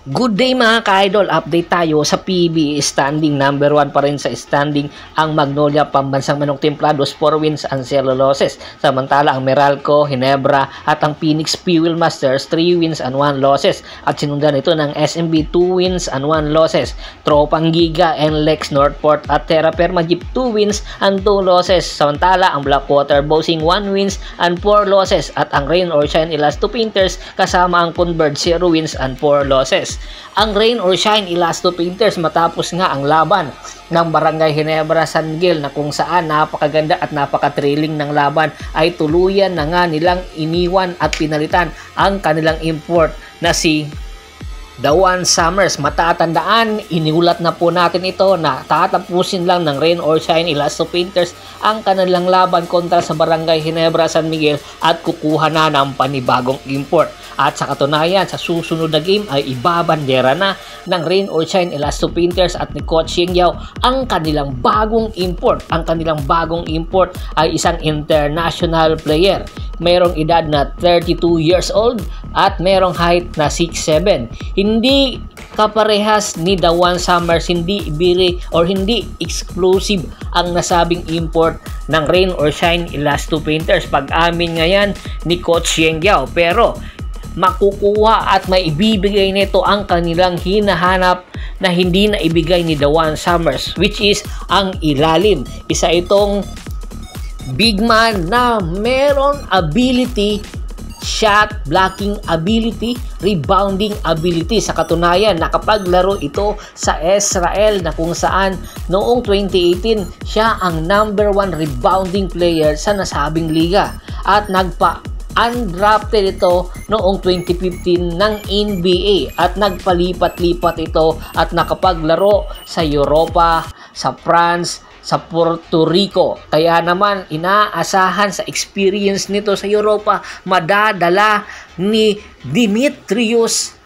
Good day mga ka-idol, update tayo sa PBA standing. Number 1 pa rin sa standing ang Magnolia Pambansang Manok Templados, 4 wins and 0 losses. Samantala ang Meralco, Ginebra at ang Phoenix Fuel Masters 3 wins and 1 losses. At sinundan ito ng SMB 2 wins and 1 losses. Tropang Giga, NLEX, Northport at Terra Firma Jeep 2 wins and 2 losses. Samantala ang Blackwater Bossing 1 wins and 4 losses. At ang Rain or Shine Elasto Painters kasama ang Converge 0 wins and 4 losses. Ang Rain or Shine Elasto Painters matapos nga ang laban ng Barangay Ginebra San Miguel na kung saan napakaganda at napaka-thrilling ng laban ay tuluyan na nga nilang iniwan at pinalitan ang kanilang import na si Dawan Summers. Matatandaan, iniulat na po natin ito na tatapusin lang ng Rain or Shine Elasto Painters ang kanilang laban kontra sa Barangay Ginebra San Miguel at kukuha na ng panibagong import. At sa katunayan, sa susunod na game ay ibabandera na ng Rain or Shine Elasto Painters at ni Coach Yeng Yao ang kanilang bagong import. Ang kanilang bagong import ay isang international player. Mayroong edad na 32 years old at mayroong height na 6'7". Hindi kaparehas ni Dawan Summers, hindi ibiri or hindi exclusive ang nasabing import ng Rain or Shine Elasto Painters. Pag-amin nga yan ni Coach Yeng Yao, pero makukuha at maibibigay nito ang kanilang hinahanap na hindi na ibigay ni Dawan Summers, which is ang ilalim. Isa itong big man na meron ability, shot blocking ability, rebounding ability. Sa katunayan, nakapaglaro ito sa Israel na kung saan noong 2018 siya ang number 1 rebounding player sa nasabing liga at undrafted ito noong 2015 ng NBA at nagpalipat-lipat ito at nakapaglaro sa Europa, sa France, sa Puerto Rico. Kaya naman inaasahan sa experience nito sa Europa, madadala ni Dimitrios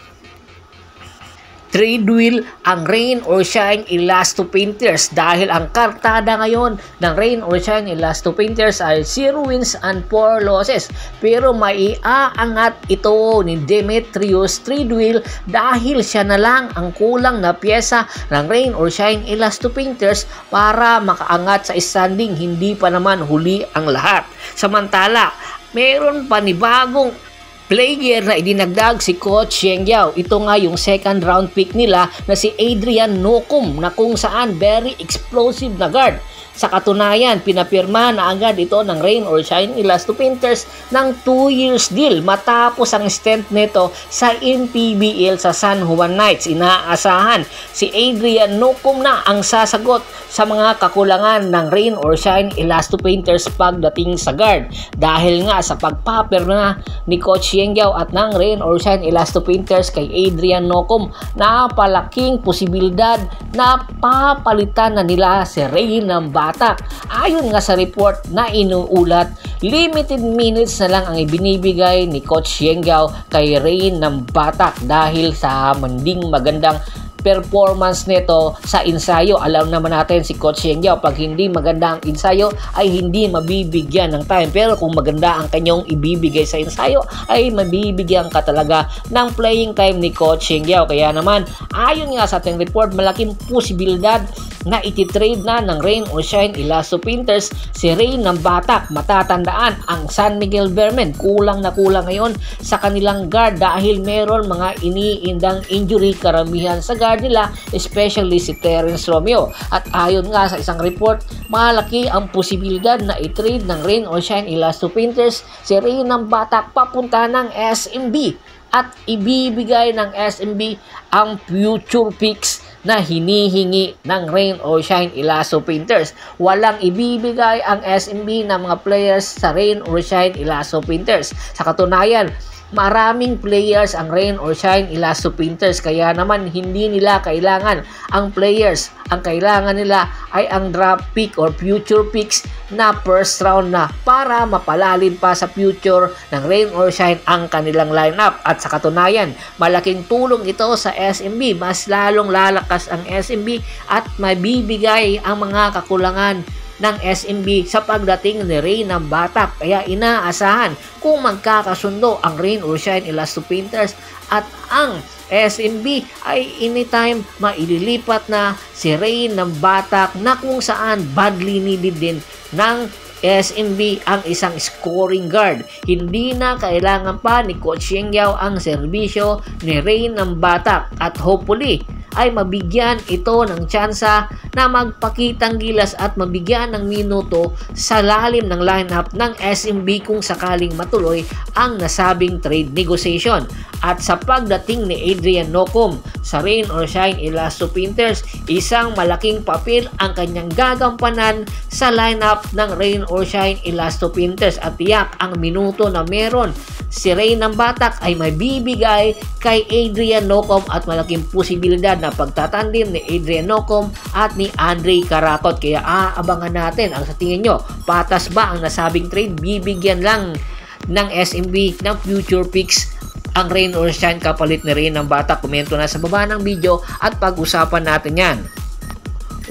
Tridwil ang Rain or Shine Elasto Painters dahil ang kartada ngayon ng Rain or Shine Elasto Painters ay 0 wins and 4 losses. Pero maiaangat ito ni Dimitrios Tridwil dahil siya na lang ang kulang na pyesa ng Rain or Shine Elasto Painters para makaangat sa standing. Hindi pa naman huli ang lahat. Samantala, meron panibagong player na idinagdag si Coach Yeng Yao. Ito nga yung second round pick nila na si Adrian Nocum na kung saan very explosive na guard. Sa katunayan, pinapirma na agad ito ng Rain or Shine Elasto Painters ng 2 years deal matapos ang stint nito sa NPBL sa San Juan Knights. Inaasahan si Adrian Nocum na ang sasagot sa mga kakulangan ng Rain or Shine Elasto Painters pagdating sa guard. Dahil nga sa pagpapirma ni Coach Yeng Yao at ng Rain or Shine Elasto Painters kay Adrian Nocum, napalaking posibilidad na papalitan na nila si Rain ng Batak. Ayon nga sa report na inuulat, limited minutes na lang ang ibinibigay ni Coach Yeng Yao kay Rain ng Batak dahil sa manding magandang performance nito sa ensayo. Alam naman natin si Coach Yeng Yao, pag hindi maganda ang ensayo ay hindi mabibigyan ng time, pero kung maganda ang kanyang ibibigay sa ensayo ay mabibigyan ka talaga ng playing time ni Coach Yeng Yao. Kaya naman, ayon nga sa ating report, malaking posibilidad na ititrade na ng Rain or Shine Elasto Painters si Rain ng Batak. Matatandaan, ang San Miguel Vermen kulang na kulang ngayon sa kanilang guard dahil meron mga iniindang injury karamihan sa guard nila, especially si Terence Romeo. At ayon nga sa isang report, malaki ang posibilidad na i-trade ng Rain or Shine Elasto Painters si Rain ng Batak papunta ng SMB at ibibigay ng SMB ang future picks na hinihingi ng Rain or Shine Elasto Painters. Walang ibibigay ang SMB ng mga players sa Rain or Shine Elasto Painters. Sa katunayan, maraming players ang Rain or Shine Elasto Painters, kaya naman hindi nila kailangan ang players. Ang kailangan nila ay ang draft pick or future picks na first round na para mapalalim pa sa future ng Rain or Shine ang kanilang lineup. At sa katunayan, malaking tulong ito sa SMB. Mas lalong lalakas ang SMB at mabibigay ang mga kakulangan ng SMB sa pagdating ni Rain ng Batak. Kaya inaasahan kung magkakasundo ang Rain or Shine Elasto Painters at ang SMB ay anytime maililipat na si Rain ng Batak na kung saan badly needed din ng SMB ang isang scoring guard. Hindi na kailangan pa ni Coach Yeng Yao ang serbisyo ni Rain ng Batak at hopefully ay mabigyan ito ng tsansa na magpakitang gilas at mabigyan ng minuto sa lalim ng lineup ng SMB kung sakaling matuloy ang nasabing trade negotiation. At sa pagdating ni Adrian Nocum sa Rain or Shine Elasto Painters, isang malaking papel ang kanyang gagampanan sa lineup ng Rain or Shine Elasto Painters at tiyak ang minuto na meron si Rain ng Batak ay mabibigay kay Adrian Nocum at malaking posibilidad na pagtatandim ni Adrian Nocum at ni Andre Karakot. Kaya aabangan natin ang sa tingin nyo, patas ba ang nasabing trade? Bibigyan lang ng SMB ng future picks ang Rain or Shine kapalit ni Rain ng Batak? Komento na sa baba ng video at pag-usapan natin yan.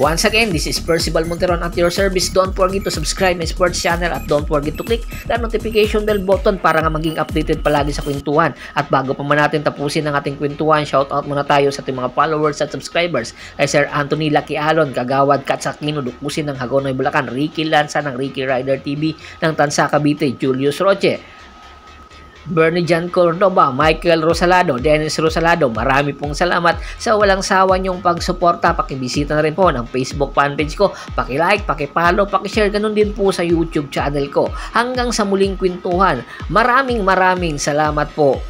Once again, this is Percival Monteron at your service. Don't forget to subscribe my sports channel at don't forget to click the notification bell button para nga maging updated palagi sa kwentuhan. At bago pa man natin tapusin ang ating kwentuhan, shoutout muna tayo sa ating mga followers at subscribers ay Sir Anthony Laquialon, Kagawad Katsakino, Dukusin ng Hagonoy, Bulacan, Ricky Lanza ng Ricky Rider TV ng Tansa, Cavite, Julius Roche, Bernie Jan Cordoba, Michael Rosalado, Dennis Rosalado, marami pong salamat sa walang sawa niyong pagsuporta. Pakibisita na rin po ng Facebook fanpage ko, pakilike, pakipollow, pakishare, ganun din po sa YouTube channel ko. Hanggang sa muling kwentuhan, maraming salamat po.